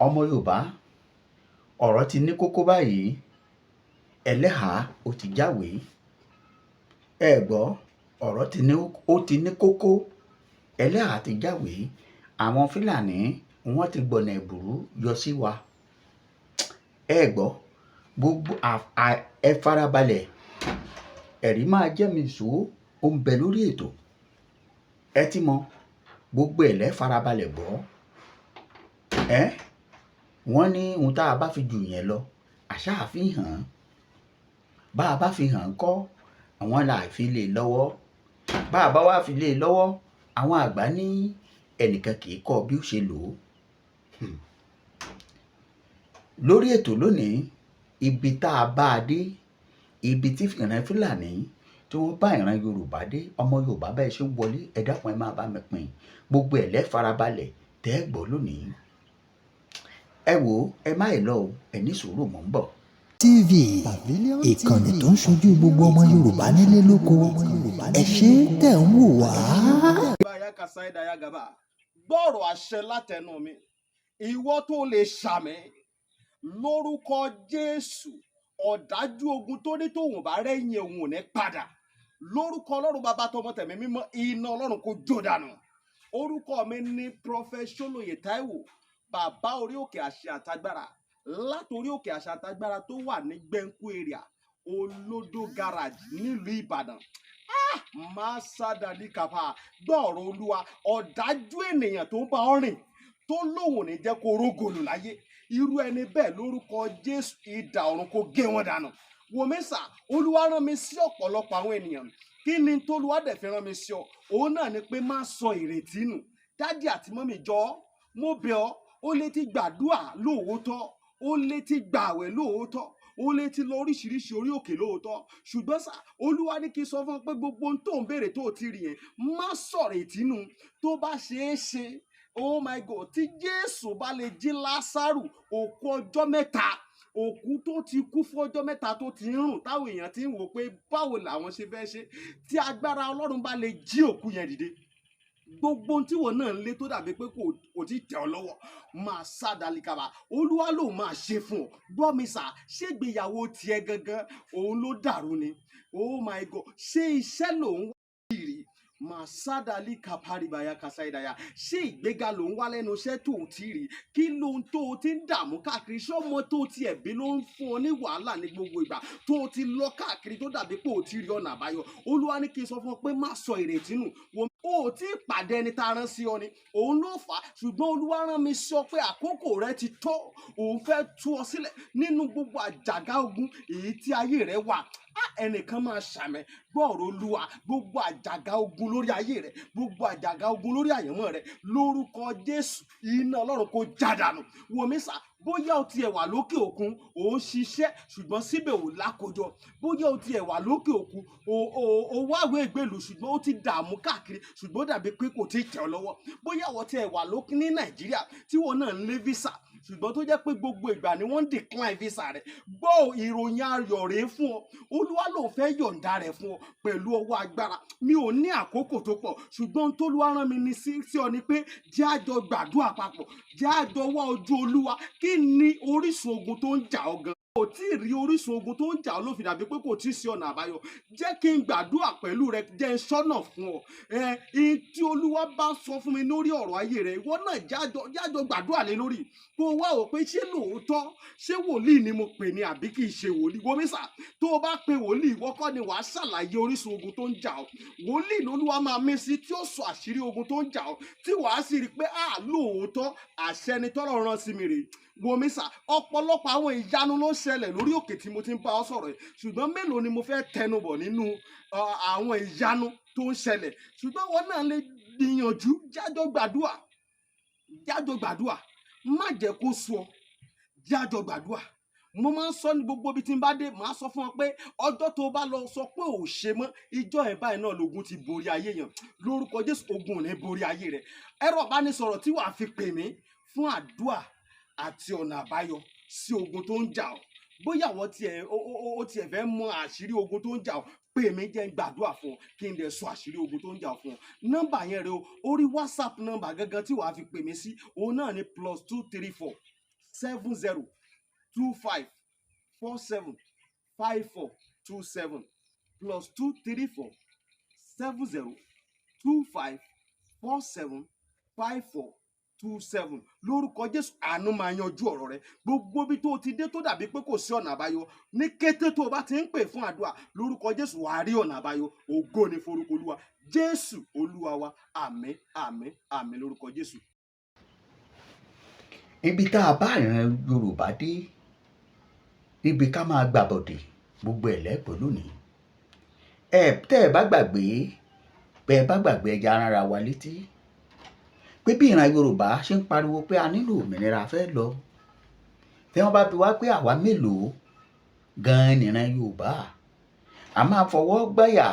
ọmọ Yorùbá, ọ̀rọ̀ ti ní kókó báyìí. Ẹlẹ́hàá ó ti jáwèé. Ẹ gbọ́, ọ̀rọ̀ ti ní kókó. Ẹlẹ́hàá ti jáwèé. Àwọn Fúlàní wọ́n ti gbọ̀nà ẹ̀bùrú yọ sí wa. Ẹ gbọ́, gbogbo ẹ farabalẹ̀. Ẹ̀rí máa jẹ́ mi sọ ó ń bẹ lórí ètò. Ẹ ti mọ gbogbo ẹ̀lẹ́ farabalẹ̀ gbọ́. Wọ́n ní ohun tá a bá fi jù yẹn lọ àṣà àfihàn. Bá a bá fi hàn kọ́ àwọn là fi lè lọ́wọ́. Bá a bá wá fi lè lọ́wọ́, àwọn àgbà ní ẹnìkan kì í kọ́ bí ó ṣe lò ó. Lórí ètò lónìí, ibi tá a bá a dé, ibi tí ìran Fúlàní tí wọ́n bá ìran Yorùbá dé, ọmọ Yorùbá bẹ́ẹ̀ ṣe ń wọlé, ẹ dákun ẹ máa bá mi pín gbogbo ẹ̀lẹ́ farabalẹ̀ tẹ́ ẹ gbọ́ lónìí. Ẹ wò ó, ẹ má ì lọ o, ẹ ní sùúrù mò ń bọ̀. TV, ìkànnì tó ń ṣojú gbogbo ọmọ Yorùbá nílé lóko. Ẹ ṣé tẹ̀ ń wò wá. Gbọ́rọ̀ àṣẹ látẹnu mi, ìwọ tó lè ṣàmì lórúkọ Jésù. Ọ̀dájú ogun tó ní tòun bá rẹ́yìn òun ò ní padà. Lórúkọ Ọlọ́run bàbá tọmọ tẹ̀mí mímọ́, iná Ọlọ́run kó jó dànù. Orúkọ mi ní Prophet Ṣólóyè Táíwò, bàbá orí òkè àṣẹ àtagbára, látòrí òkè àṣẹ àtagbára tó wà ní Gbẹ́ńkú area, Olódó garage nílùú Ìbàdàn. Máa sádàdí kàfà gbọ́ọ̀rọ̀ Olúwa. Ọ̀dájú ènìyàn tó ń bá ọ rìn tó lóun ní jẹ́ kó rógòlù láyé, irú ẹni bẹ́ẹ̀ lórúkọ Jésù idà ọ̀run kó gé wọn dànù. Wòmísà, Olúwa rán mi sí ọ̀pọ̀lọpọ̀ àwọn ènìyàn. Kí ni t'Olúwa dẹ̀ fi rán mi sí ọ? Òun náà ni pé má sọ ìrètí nù. Dádì àti mọ́mì jọ̀ọ́, mo bẹ̀ ọ́, ó lè ti gbàdúrà lóòótọ́, ó lè ti gbààwẹ̀ lóòótọ́, ó lè ti lọ oríṣiríṣi orí òkè lóòótọ́, ṣùgbọ́n sà, Olúwa ní kí n sọ fún ọ pé gbogbo ohun tó ń béèrè tó ti rí yẹn, má sọ̀rọ̀ ìtínú. Tó bá ṣeé ṣe, oh my God, tí Jésù bá lè jí Lásárù, òkú ọjọ́ mẹ́ta, òkú tó ti kú fún ọjọ́ mẹ́ta tó ti ń rùn, táwọn èèyàn ti ń wò pé báwo làwọn ṣe fẹ́ ṣe, tí agbára Ọlọ́run bá lè jí òkú yẹn dìde, gbogbo ohun tí wọn náà ń lé tó dàbí pé kò tí tẹ̀ ọ́ lọ́wọ́, máa sá dalikaba. Olúwa ló máa ṣe fún ọ. Gbọ́ mi sà, ṣé ìgbéyàwó tiẹ̀ gangan òun ló dàrú ni? Oh my God, ṣé iṣẹ́ lòun wá kiri? Màsádàlì kàpárìbàyà kàsáìdàyà. Ṣé ìgbéga ló ń wá lẹ́nu iṣẹ́ tó o ti rí? Kí ló ń tó o ti ń dààmú káàkiri? Ṣé ọmọ tó o ti ẹ̀bí ló ń fún ọ ní wàhálà ní gbogbo ìgbà tó o ti lọ káàkiri tó dàbí pé o ti rí ọ̀nà àbáyọ? Olúwa ní kí n sọ fún ọ pé má sọ ìrètí nù. O ò tí ì pàdé ẹni tá a rán sí ọ ni, òun ló fà á. Ṣùgbọ́n Olúwa rán mi sọ pé àkókò rẹ ti tó. Òun fẹ́ tú ọ sílẹ̀ nínú gbogbo àjàgà ogun èyí tí ayé rẹ wà. Ẹnìkan máa ṣàmì gbọ́ọ̀rọ̀ Olúwa. Gbogbo àjàgà ogun lórí ayé rẹ, gbogbo àjàgà ogun lórí àyànmọ́ rẹ, lórúkọ Jésù iná Ọlọ́run kó jádànù. Wòmísà, bóyá o tiẹ̀ wà lókè òkun, ò ń ṣiṣẹ́ ṣùgbọ́n síbẹ̀ ò lákojọ. Bóyá o tiẹ̀ wà lókè òkun, o wáwé ìgbèlú ṣùgbọ́n ó ti dààmú káàkiri ṣùgbọ́n dàbí pé kò tí ì tẹ̀ ọ́ lọ́wọ́. Bóyá o tiẹ̀ wà lókè ní Nàìjíríà tí wọn náà ń lé visa ṣùgbọ́n tó jẹ́ pé gbogbo ìgbà ni wọ́n ń decline visa rẹ̀. Gbọ́ ìròyìn ayọ̀ rèé fún ọ. Olúwa ló fẹ́ yọ̀ǹda rẹ̀ fún ọ pẹ̀lú ọwọ́ agbára. Mi ò ní àkókò tó pọ̀ ṣùgbọ́n t'Olúwa rán mi ní sí ọ ni pé jẹ́ a jọ gbàdúrà papọ̀, jẹ́ a jọ wá ojú Olúwa. Kí ni orísun ogun tó ń jà ọ́ gan? Kò tí ì rí orísun ogun tó ń jà ọ́ ló fi dàbí pé kò tí ì sí ọ̀nà àbáyọ. Jẹ́ kí n gbàdúrà pẹ̀lú rẹ, jẹ́ n ṣọ́nà fún ọ. Tí Olúwa bá sọ fún mi lórí ọ̀rọ̀ ayé rẹ, ìwọ náà jájọ gbàdúrà lé lórí. Kó wá wò pé ṣé lóòótọ́, ṣé wòlíì ni mo pè ní àbí kì í ṣe wòlíì? Wòmísà, tó o bá pe wòlíì, ìwọ kọ́ ni wàá ṣàlàyé orísun ogun tó ń jà ọ́. Wòlíì l'Olúwa máa mí sí tí ó sọ àṣírí ogun tó ń jà ọ́, tí wàá sì rí i pé lóòótọ́ àṣẹ ni t'Ọlọ́run rán sí mi rèé. Wòmísà, ọ̀pọ̀lọpọ̀ àwọn ìyanu ló ń ṣẹlẹ̀ lórí òkè tí mo ti ń bá ọ sọ̀rọ̀ yìí, ṣùgbọ́n mélòó ni mo fẹ́ tẹnubọ̀ nínú àwọn ìyanu tó ń ṣẹlẹ̀? Ṣùgbọ́n wọn náà lè gbìyànjú, jájọ gbàdúrà, jájọ gbàdúrà, má jẹ́ kó sú ọ, jájọ gbàdúrà. Mo máa ń sọ ní gbogbo ibi tí n bá dé, màá sọ fún ọ pé ọjọ́ tó bá lọ sọ pé ò ṣe mọ́, ìjọ ẹ̀ báyìí náà lógun ti borí ayé yẹn. Lórúkọ Jésù ogun ò ní borí ayé rẹ. Ẹ̀rọ ìbánisọ̀rọ̀ tí wàá fi pè mí fún àdúrà àti ọ̀nà àbáyọ sí ogun tó ń jà ọ́. bóyá àwọn ó tiẹ̀ fẹ́ mọ àṣírí ogun tó ń jà ọ́, pè mí jẹ́ n gbàdúrà fún ọ kí n dẹ̀ sọ àṣírí ogun tó ń jà fún ọ. Nọ́mbà yẹn rẹ o, orí WhatsApp nọ́mbà gangan tí wàá fi pè mí sí òun náà ni +234 70 25 47 5427 +234 70 25 47 5427. Lórúkọ Jésù, àánú máa yanjú ọ̀rọ̀ rẹ. Gbogbo bí tó ti dé tó dàbí pé kò sí ọ̀nà àbáyọ, ní kété tó o bá ti ń pè fún àdúrà lórúkọ Jésù, wàá rí ọ̀nà àbáyọ. Ògo ni forúkọ Olúwa. Jésù Olúwa wa. Àmín, àmín, àmín lórúkọ Jésù. Ibi tá a bá ìran Yorùbá dé, níbi ká máa gbàbọ̀dè, gbogbo ẹ̀ lẹ́pọ̀ lónìí. Tẹ́ ẹ bá gbàgbé ẹja rárá wa létí pé bí ìran Yorùbá ṣe ń pariwo pé a nílò òmìnira fẹ́ lọ, tí wọ́n bá bi wá pé àwa mélòó gan-an nìran Yorùbá, a máa fọwọ́ gbáyà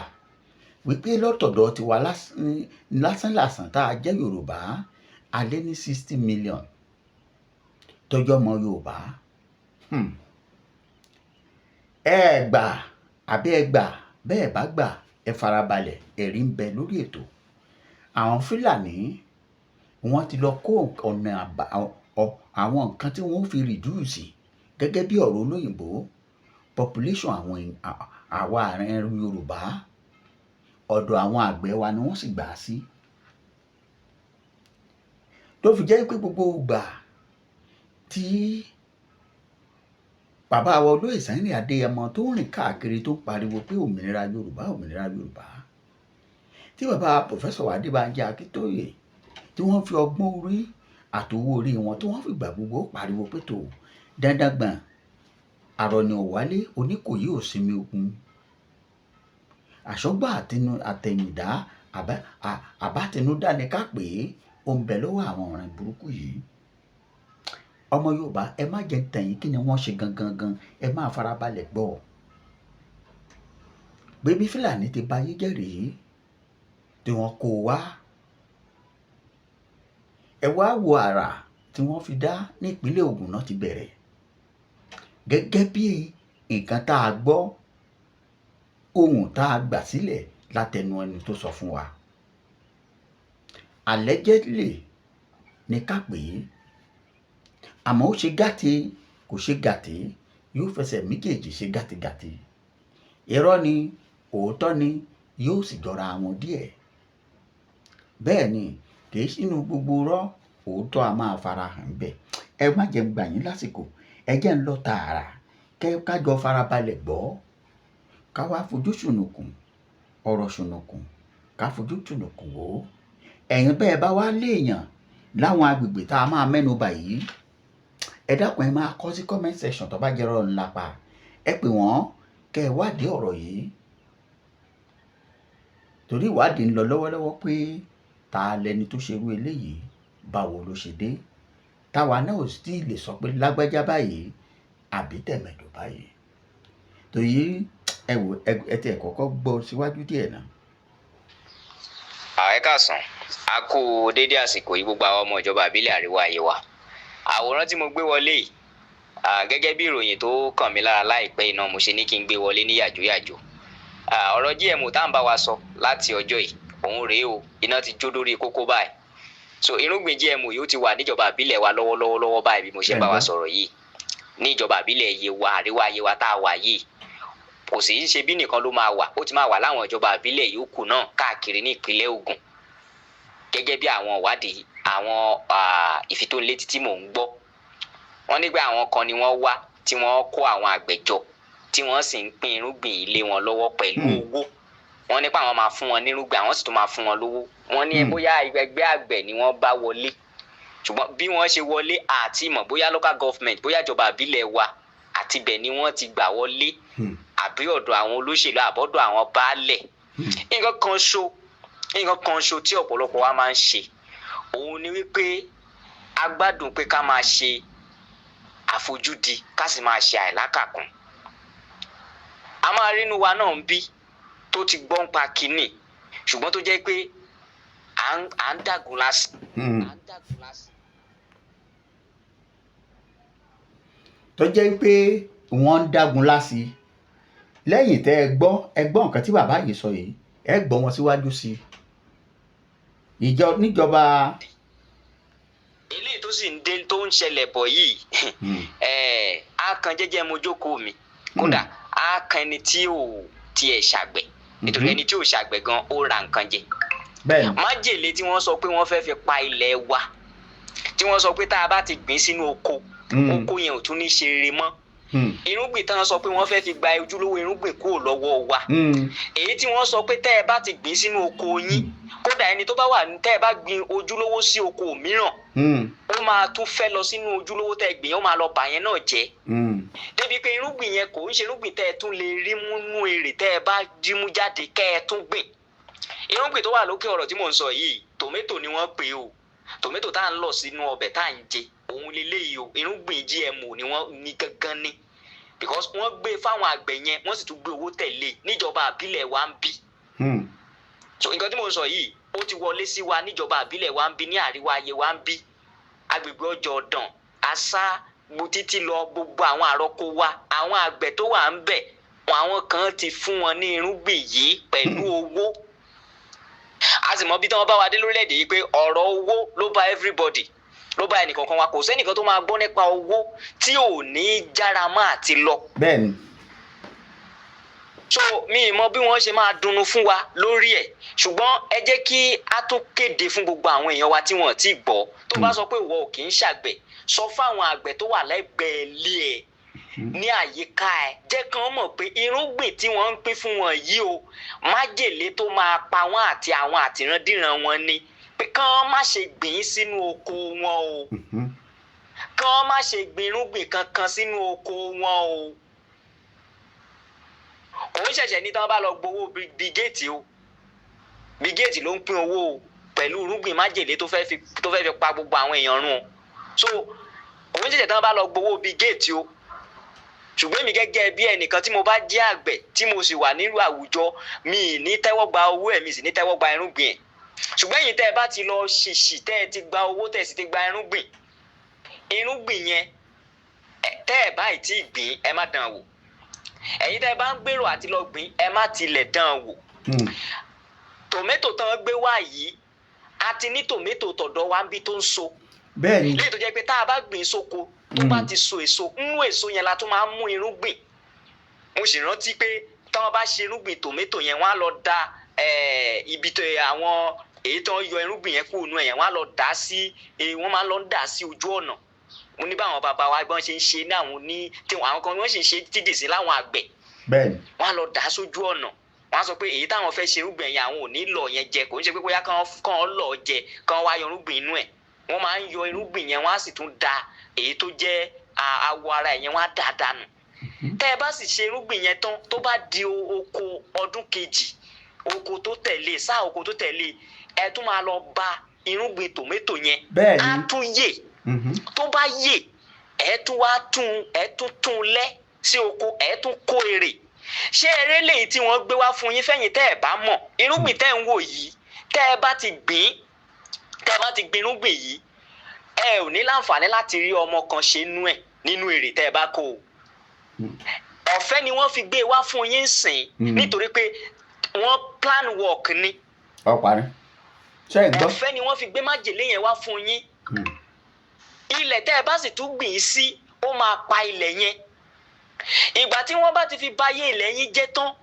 wípé lọ́tọ̀dọ̀ tiwa lásánlàsàn tá a jẹ́ Yorùbá, a lé ní 60 million tọ́jọ́ ọmọ Yorùbá. Ẹ gbà àbí ẹ gbà, bẹ́ẹ̀ bá gbà ẹ farabalẹ̀, ẹ̀rí ń bẹ lórí ètò. Àwọn Fúlàní wọ́n ti lọ kó ọ̀nà àwọn nǹkan tí wọ́n fi rìdúùsì gẹ́gẹ́ bí ọ̀rọ̀ olóyìnbó population àwa àárín Yorùbá, ọ̀dọ̀ àwọn àgbẹ̀ wa ni wọ́n sì gbà á sí. Tó fi jẹ́ pé gbogbo ìgbà tí bàbá wa Olóyè Sunny Adéyẹmọ tó ń rìn káàkiri tó ń pariwo pé òmìnira Yorùbá, òmìnira Yorùbá, tí bàbá Pòfẹ́sọ̀ Adébánjí Akíntóyè tí wọ́n fi ọgbọ́n orí àtowó orí wọn tí wọ́n fi gbà gbogbo pariwo pé tó dandan gbọ̀n àrọ̀nì òwálé Oníkòyí ò sinmi ogun, àṣọ́gbà àtẹ̀yìndá àbátẹnudá ni ká pè é, ó ń bẹ lọ́wọ́ àwọn ọ̀ràn burúkú yìí. Ọmọ Yorùbá, ẹ má jẹ́ tẹ̀yìn kí ni wọ́n ṣe gangan, ẹ máa farabalẹ̀ gbọ́. Bébí Fúlàní ti ba ayé jẹ́ rèé tí wọ́n kó wá. Ẹ wá wo àrà tí wọ́n fi dá ní ìpínlẹ̀ Ògùn náà ti bẹ̀rẹ̀. Gẹ́gẹ́ bí nǹkan tá a gbọ́, ohun tá a gbà sílẹ̀ látẹnu ẹni tó sọ fún wa. Allegedly ní ká pè é, àmọ́ ó ṣe gàtè kò ṣe gàtè, yóò fẹsẹ̀ méjèèjì ṣe gàtìgàtì. Irọ́ ni, òótọ́ ni, yóò sì jọra wọn díẹ̀. Bẹ́ẹ̀ ni, kì í sínú gbogbo rọ́, òótọ́ a máa fara hàn bẹ́ẹ̀. Ẹ má jẹ́ ń gbà yín lásìkò, ẹ jẹ́ ń lọ tààrà kájọ farabalẹ̀ gbọ́, ká wá fojú ṣùnùkùn, ọ̀rọ̀ ṣùnùkùn, ká fojú ṣùnùkùn wò ó. Ẹ̀yin bẹ́ẹ̀ bá wá léèyàn láwọn agbègbè tá a máa mẹ́nu bà yìí, ẹ dákun ẹ máa kọ sí comment section tó bá jẹ́ ọ̀rọ̀ ńlá pa. Ẹ pè wọ́n kẹ́ ẹ wádìí ọ̀rọ̀ yìí, torí ìwádìí ń lọ lọ́wọ́lọ́wọ́ pé ta lẹni tó ṣerú eléyìí, báwo ló ṣe dé. Táwa náà ò sì lè sọ pé lágbájá báyìí àbí tẹ̀mẹ̀dò báyìí. Torí ẹ ti ẹ̀ kọ́kọ́ gbọ́ síwájú díẹ̀ náà. Ẹ káàsán, a kú dédé àsìkò yìí gbogbo àwọn ọmọ ìjọba ìbílẹ̀ Àríwá Yewa. Àwòrán tí mo gbé wọlé yìí, gẹ́gẹ́ bí ìròyìn tó kàn mí lára láìpẹ́ iná mo ṣe ní kí n gbé wọlé ní yàjóyàjó. Ọ̀rọ̀ GMO tá à ń bá wa sọ láti ọjọ́ yìí, òun rèé o, iná ti jó lórí kókó báyìí. So irúgbìn GMO yìí ó ti wà níjọba ìbílẹ̀ wa lọ́wọ́lọ́wọ́ báyìí bí mo ṣe ń bá wa sọ̀rọ̀ yìí. Ní ìjọba ìbílẹ̀ Yewa, Àríwá Yewa tá a wà yìí, kò sì í ṣe bí nìkan ló máa wà, ó ti máa wà láwọn ìjọba ìbílẹ̀ yòókù náà káàkiri ní ìpínlẹ̀ Ògùn. Gẹ́gẹ́ bí àwọn ìwádìí, àwọn ìfitónilétí tí mò ń gbọ́, wọ́n ní pé àwọn kan ni wọ́n wá tí wọ́n kó àwọn àgbẹ̀ jọ tí wọ́n sì ń pín irúgbìn ilé wọn lọ́wọ́ pẹ̀lú owó. Wọ́n ní pé àwọn máa fún wọn nírúgbìn, àwọn sì tún máa fún wọn lówó. Wọ́n ní bóyá ẹgbẹ́ àgbẹ̀ ni wọ́n bá wọlé, ṣùgbọ́n bí wọ́n ṣe wọlé àti ìmọ̀ bóyá local government, bóyá ìjọba ìbílẹ̀ wa àti ibẹ̀ ni wọ́n ti gbà wọlé, àbí ọ̀dọ̀ àwọn olóṣèlú àbọ̀dọ̀ àwọn baálẹ̀. Nǹkan kan ṣo tí ọ̀pọ̀lọpọ̀ wa máa ń ṣe, òun ni wípé a gbádùn pé ká máa ṣe àfojúdi, ká sì máa ṣe àìlákàkún. A máa rí inú wa náà ń bí tó ti gbọ́n pa kínní, ṣùgbọ́n tó jẹ́ pé à ń dàgún lásì. Tó jẹ́ pé wọ́n ń dágun lási. Lẹ́yìn tẹ́ ẹ gbọ́ nǹkan tí bàbá yìí sọ yìí, ẹ gbọ́ wọn síwájú sí i. Níjọba. eléyìí tó sì ń dé tó ń ṣẹlẹ̀ bọ̀ yìí á kan jẹ́jẹ́ mojókòó mi kódà á kan ẹni tí ò tiẹ̀ ṣàgbẹ̀ nítorí ẹni tí ò ṣàgbẹ̀ gan ó ra nǹkan jẹ. májèlé tí wọ́n sọ pé wọ́n fẹ́ fi pa ilẹ̀ wa tí wọ́n sọ pé tá a bá ti gbìn sínú oko yẹn ò tún ní ṣe rere mọ́. Irúgbìn tí wọ́n sọ pé wọ́n fẹ́ fi gba ojúlówó irúgbìn kúrò lọ́wọ́ wa. Èyí tí wọ́n sọ pé tẹ́ ẹ bá ti gbìn sínú oko yín kódà ẹni tó bá wà tẹ́ ẹ bá gbìn ojúlówó sí oko mìíràn ó máa tún fẹ́ lọ sínú ojúlówó tẹ́ ẹ gbìn ó máa lọ bà yẹn náà jẹ́. Débi pé irúgbìn yẹn kò ń ṣe irúgbìn tẹ́ ẹ tún lè rí múnú èrè tẹ́ ẹ bá dímú jáde kẹ́ ẹ tún gbìn. Irúgbìn tó wà lókè ọ̀rọ̀ tí mò ń sọ yìí tòmẹ́tò ni wọ́n pè o. Tòmẹ́tò tá à ń lọ sínú ọbẹ̀ tá à ń jẹ òun leléyìí o. Irúgbìn GMO ni wọ́n ní gangan ní because wọ́n gbé fáwọn àgbẹ̀ yẹn wọ́n sì tún gbé owó tẹ̀lé níjọba àbílẹ̀ wa ń bí. So nǹkan tí mò ń sọ yìí ó ti wọlé sí wa níjọba àbílẹ̀ wa ń bí ní àríwá ayé wa ń bí agbègbè ọjọ́ ọ̀dàn àṣà títí lọ gbogbo àwọn àrọ́kọ wa àwọn àgbẹ̀ tó wà ń bẹ̀ àwọn kan ti fún wọn ní irúgbìn yìí pẹ̀lú owó. A sì mọ bí tí wọ́n bá wa dé lórílẹ̀‐èdè yìí pé ọ̀rọ̀ owó ló bá everybody ló bá ẹnìkankan wa kò sẹ́nìkan tó máa gbọ́ nípa owó tí ò ní jára mọ́ àti lọ. Bẹ́ẹ̀ni. So mi ì mọ bí wọ́n ṣe máa dunnú fún wa lórí ẹ̀ ṣùgbọ́n ẹ jẹ́ kí a tún kéde fún gbogbo àwọn èèyàn wa tí wọ́n ti gbọ́ tó bá sọ pé ìwọ ò kì í ṣàgbẹ̀ sọ fáwọn àgbẹ̀ tó wà lẹ́gbẹ̀ẹ́ ilé ẹ̀ ní àyíká ẹ̀ jẹ́ kí wọ́n mọ̀ pé irúgbìn tí wọ́n ń pín fún wọn yìí o májèlé tó máa pa wọ́n àti àwọn àtìrandíran wọn ni pé kí wọ́n má ṣe gbìn sínú oko wọn o kí wọ́n má ṣe gbìn irúgbìn kankan sínú oko wọn o. Òun ṣẹ̀ṣẹ̀ ní tí wọ́n bá lọ gbowó bígéètì o bígéètì ló ń pín owó o pẹ̀lú irúgbìn májèlé tó fẹ́ fi pa gbogbo àwọn èèyàn run o. So òun ṣẹ̀ṣẹ̀ tí wọ́n bá lọ gbowó bígéètì o ṣùgbọ́n èmi gẹ́gẹ́ bí ẹnìkan tí mo bá jẹ́ àgbẹ̀ tí mo sì wà nílùú àwùjọ mi ì ní tẹ́wọ́ gba owó ẹ̀ mi sì ní tẹ́wọ́ gba irúgbìn ẹ̀ ṣùgbọ́n èyí tẹ́ ẹ bá ti lọ ṣìṣì tẹ́ ẹ ti gba owó tẹ́ ẹ sì ti gba irúgbìn yẹn tẹ́ ẹ báyìí tí ì gbìn ẹ má dán wò ẹ̀yin tẹ́ ẹ bá ń gbèrò àti lọ gbìn ẹ má tilẹ̀ dán wò. Tòmẹ́tò tán gbé wá yìí a ti ní tòmẹ́tò tọ̀dọ̀ wa ń bí tó ń so. Bẹ́ẹ̀ni. Léyìí tó jẹ́ pé tá a bá gbìn sóko tó bá ti so èso nínú èso yẹn la tún máa ń mú irúgbìn. Mo sì rántí pé táwọn bá ṣe irúgbìn tòmẹ́tò yẹn wọ́n á lọ da ibi tó àwọn èyí tó ń yọ irúgbìn yẹn kúrò nínú ẹ̀ yẹn wọ́n á lọ dà sí wọ́n máa ń lọ dà sí ojú ọ̀nà. Mo ní báwọn bàbá wa gbọ́n ṣe ń ṣe ní àwọn kan wọ́n sì ń ṣe títí sí láwọn àgbẹ̀. Bẹ́ẹ̀ni. Wọ́n á lọ dà sójú ọ̀nà wọ́n á sọ pé èyí táwọn fẹ́ ṣe irúgbìn yẹn àwọn ò ní lọ yẹn jẹ kò ń ṣe pé bóyá kàn lọ jẹ kàn wá yọ irúgbìn inú ẹ̀ wọ́n máa ń yọ irúgbìn yẹn wọ́n á sì tún da èyí tó jẹ́ awọ ara ẹ̀ yẹn wọ́n á dà dànù. Tẹ́ ẹ bá sì ṣe irúgbìn yẹn tán tó bá di oko ọdún kejì oko tó tẹ̀lé sáà oko tó tẹ̀lé ẹ tún máa lọ ba irúgbìn tòmẹ́tò yẹn á tún yè tó bá yè ẹ tún tún lẹ́ sí oko ẹ tún kó èrè. Ṣé eré lèyí tí wọ́n gbé wá fún yín fẹ́yìn tẹ́ ẹ bá mọ̀ irúgbìn tẹ́ ń wò yìí tẹ́ ẹ bá ti gbìn irúgbìn yìí ẹ ò ní láǹfààní láti rí ọmọ kan ṣe nínú èrè tẹ́ ẹ bá kó o. Ọ̀fẹ́ ni wọ́n fi gbé wá fún yín sìn nítorí pé wọ́n plan work ni. Ọ̀parí. Ṣé ẹ gbọ́? Ọ̀fẹ́ ni wọ́n fi gbé májèlé yẹn wá fún yín. Ilẹ̀ tẹ́ ẹ bá sì tún gbìn sí ó máa pa ilẹ̀ yẹn. Ìgbà tí wọ́n bá ti fi báyé ilẹ̀ yín jẹ́ tán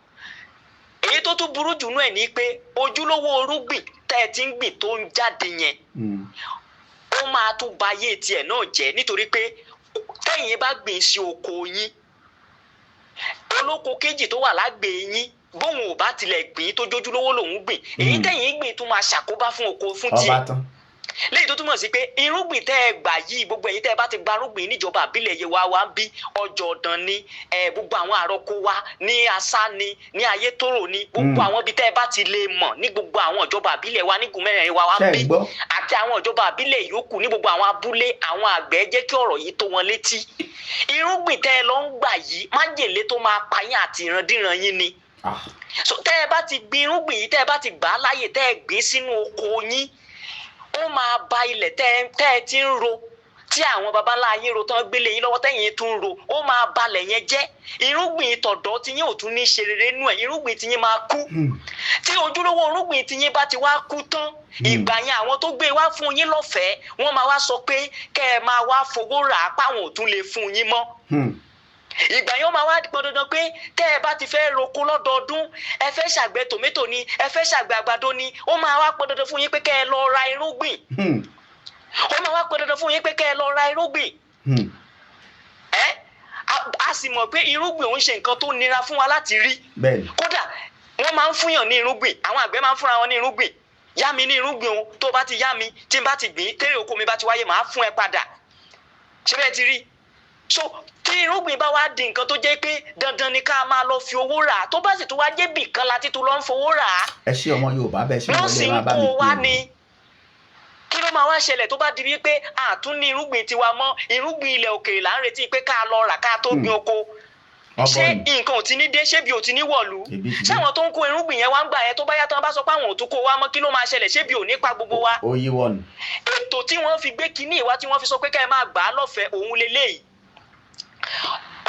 èyí tó tún burú jù nú ẹ̀ ní pé ojúlówó irúgbìn tẹ́ ẹ ti ń gbìn tó ń jáde yẹn ó máa tún báyé tiẹ̀ náà jẹ́ nítorí pé tẹ́yìn bá gbìn sí oko yín olóko kejì tó wà lágbèé yín bóun ò bá tilẹ̀ gbìn tó jójúlówó lòún gbìn èyí tẹ́yìn gbìn tún máa ṣàkóbá fún oko fún tiẹ̀. Léyìí tó túmọ̀ sí pé irúgbìn tẹ́ ẹ gbà yìí gbogbo ẹ̀yin tẹ́ ẹ bá ti gba irúgbìn níjọba àbílẹ̀ yẹn wá ń bí ọjọ́ ọ̀dàn ni gbogbo àwọn àrọ́kọ wa ní asá ni ní ayétòrò ni gbogbo àwọn ibi tẹ́ ẹ bá ti lè mọ̀ ní gbogbo àwọn ìjọba àbílẹ̀ wa nígun mẹ́rin wa ń bí àti àwọn ìjọba àbílẹ̀ yòókù ní gbogbo àwọn abúlé àwọn àgbẹ̀ jẹ́ kí ọ̀rọ̀ yìí tó wọn létí. Irúgbìn tẹ́ ẹ lọ ń gbà yìí májèlé tó máa pa yín àti ìrandíran yín ni. So tẹ́ ẹ bá ti gbin irúgbìn yìí tẹ́ ẹ bá ti gbà á láyè tẹ́ ẹ gbìn sínú oko yín ó máa ba ilẹ̀ tẹ́ ẹ ti ń ro tí àwọn babalá yín ro tán gbélé yín lọ́wọ́ tẹ́yìn tún ro ó máa balẹ̀ yẹn jẹ́. Irúgbìn tọ̀dọ̀ tí yín ò tún ní ṣe rere nú ẹ̀, irúgbìn tí yín máa kú. Tí ojúlówó irúgbìn tí yín bá ti wá kú tán, ìgbà yẹn àwọn tó gbé wá fún yín lọ́fẹ̀ẹ́ wọ́n máa wá sọ pé kẹ́ ẹ máa wá fowó rà á páwọn ò tún lè fún yín mọ́. Ìgbà yẹn ó máa wá pọn dandan pé tẹ́ ẹ bá ti fẹ́ roko lọ́dọọdún, ẹ fẹ́ ṣàgbẹ̀ tòmẹ́tò ni, ẹ fẹ́ ṣàgbẹ̀ àgbàdo ni, ó máa wá pọn dandan fún yín pé kẹ́ ẹ lọ ra irúgbìn. Ó máa wá pọn dandan fún yín pé kẹ́ ẹ lọ ra irúgbìn. A sì mọ̀ pé irúgbìn òun ṣe nǹkan tó nira fún wa láti rí. Kódà wọ́n máa ń fúnyàn ní irúgbìn, àwọn àgbẹ̀ máa ń fúnra wọn ní irúgbìn. Yá mi ní irúgbìn o, tó bá ti yá mi, tí n bá ti gbìn, tẹ́rẹ̀ oko mi bá ti wáyé, màá fún ẹ padà. Ṣé bẹ́ẹ̀ ti rí? So tí irúgbìn bá wá di nǹkan tó jẹ́ pé dandan ni ká máa lọ fi owó rà á, tó bá sì tún wá jẹ́ bì kan láti tún lọ ń fowó rà á. Ẹ ṣé ọmọ Yorùbá bẹ́ẹ̀ ṣe wọlé máa bá mi kó wá ni. Kí ló máa wá ṣẹlẹ̀ tó bá di wípé àtún ní irúgbìn tiwa mọ́, irúgbìn ilẹ̀ òkèèrè là ń retí pé ká lọ rà ká tó gbin oko. Ṣé nǹkan ò ti ní dé, ṣé bí ò ti ní wọ̀lú? Ṣé àwọn tó ń kó irúgbìn yẹn wá ń gbà yẹn tó bá yá tán bá sọ pé àwọn ò tún kó wá mọ́, kí ló máa ṣẹlẹ̀, ṣé bí ò ní pa gbogbo wa? Ó yí wọ́n. Ètò tí wọ́n fi gbé kinní ìwá tí wọ́n fi sọ pé ká ẹ máa gbà á lọ́fẹ̀ẹ́ òun leléyìí.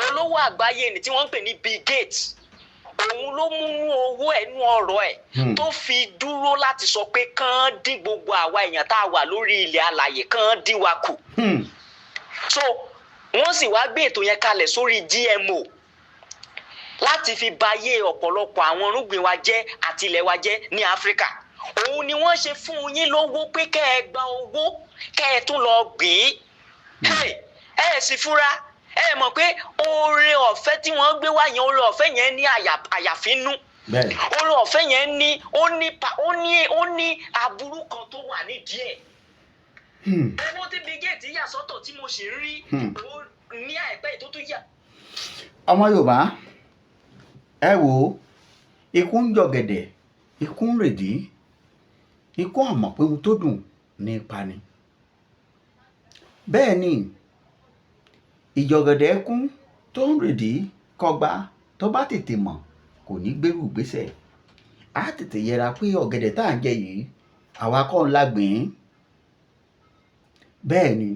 Olówó àgbáyé ni tí wọ́n ń pè ní Bill Gates, òun ló mú owó ẹnu ọ̀rọ̀ ẹ̀ tó fi dúró láti sọ pé kán dín gbogbo àwa èèyàn tá a wà lórí ilẹ̀ alàyè kán dín wa kù. So wọ́n sì wá gbé ètò yẹn kalẹ̀ sórí GMO láti fi bayé ọ̀pọ̀lọpọ̀ àwọn irúgbìn wa jẹ́ àti ilẹ̀ wa jẹ́ ní Áfíríkà. Òun ni wọ́n ṣe fún yín lówó pé kẹ́ ẹ gba owó kẹ́ ẹ tún lọ gbìn. Ẹ sì fura, ẹ mọ̀ pé oore ọ̀fẹ́ tí wọ́n gbé wá yẹn, oore ọ̀fẹ́ yẹn ní àyàfínú. Oore ọ̀fẹ́ yẹn ní ó ní aburú kan tó wà nídìí ẹ̀. Owó tí Bill Gates yà sọ́tọ̀ tí mo sì rí ní àìpẹ́ tó tún yà. Ọmọ Yorùbá, ẹ wò, ikú ń jọ̀gẹ̀dẹ̀, ikú ń rèdí, ikú àmọ̀ pé ohun tó dùn ní ipa ni. Bẹ́ẹ̀ ni ìjọ̀gẹ̀dẹ̀ ẹkún tó ń rèdí kọgbà tó bá tètè mọ̀ kò ní gbérù gbésẹ̀. Á tètè yẹra pé ọ̀gẹ̀dẹ̀ tá à ń jẹ yìí àwa kọ́ ńlá gbìn. Bẹ́ẹ̀ ni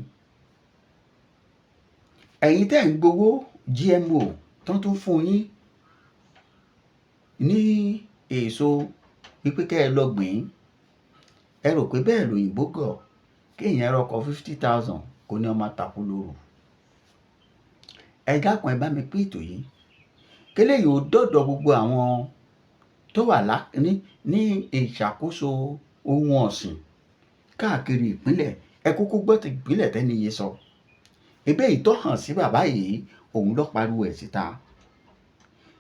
ẹ̀yin tẹ́ ń gbowó GMO tán tún fún yín ní èso wípé kẹ́ ẹ lọ gbìn, ẹ rò pé bẹ́ẹ̀ lòyìnbó gọ̀ kéèyàn rọkọ̀ 50,000 kó ní ọmọ takú lóru. Ẹ dákun ẹ bá mi pín ètò yìí kéléyìí ó dọ̀dọ̀ gbogbo àwọn tó wà ní ìṣàkóso ohun ọ̀sìn káàkiri ìpínlẹ̀. Ẹ kúkú gbọ́ ti ìpínlẹ̀ tẹ́ni yé sọ. Ebe ìtọ́ hàn sí bàbá yìí, òun ló pariwo ẹ̀ síta.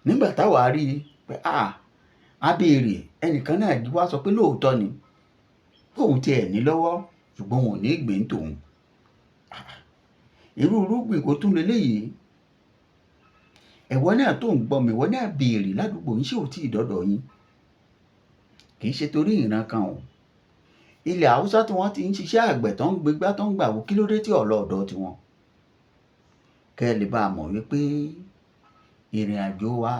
Nígbà táwa rí i pé a béèrè, ẹnìkan náà wá sọ pé lóòótọ́ ni òun tiẹ̀ ní lọ́wọ́ ṣùgbọ́n òun ò ní gbìn tòun. Irú irúgbìn kò tún leléyìí. Ẹ̀wọ́ náà tó ń gbọ́ mi, ìwọ náà béèrè ládùúgbò yín ṣé ò tí ì dọ́dọ̀ yín. Kì í ṣe torí ìran kan o. Ilẹ̀ Haúsá tí wọ́n ti ń ṣiṣẹ́ àgbẹ̀ tó ń gbégbá tó ń gbàwó, kí ló dé tí ọ̀lọ́ ọ̀dọ̀ tiwọn? Kẹ́ ẹ lè bá a mọ̀ wípé ìrìn àjò wa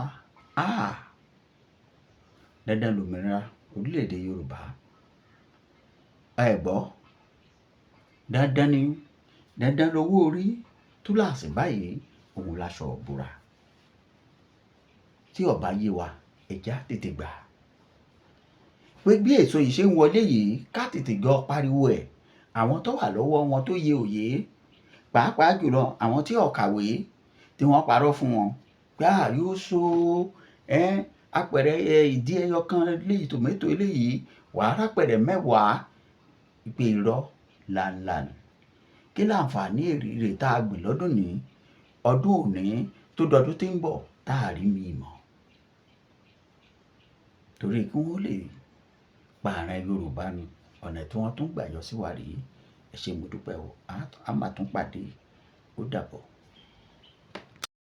dandan lòmìnira orílẹ̀-èdè Yorùbá. Ẹ gbọ́, dandan ni, dandan lowó orí túláàsì báyìí òun láṣọ òbúra. Tí ọba yé wa ẹja tètè gbà pé bí èso yìí ṣe ń wọlé yìí ká tètè jọ pariwo ẹ̀. Àwọn tó wà lọ́wọ́ wọn tó yé òye, pàápàá jùlọ àwọn tí ò kàwé tí wọ́n parọ́ fún wọn pé yóò so apẹ̀rẹ̀ ìdí ẹyọ kan léyìí tòmẹ́tò eléyìí wàá rápẹ̀rẹ̀ 10 ìpè irọ́ làǹlà ni. Kí láǹfààní èrè tá a gbìn lọ́dún ní ọdún òní tó dọdún tí ń bọ̀ tá a rí mi mọ̀. Torí kí wọ́n lè pààrọ̀ Yorùbá ni ọ̀nà tí wọ́n tún gbà yọ sí wa rèé. Ẹ ṣé mo dúpẹ́ o, a máa tún pàdé. Ó dàbọ̀.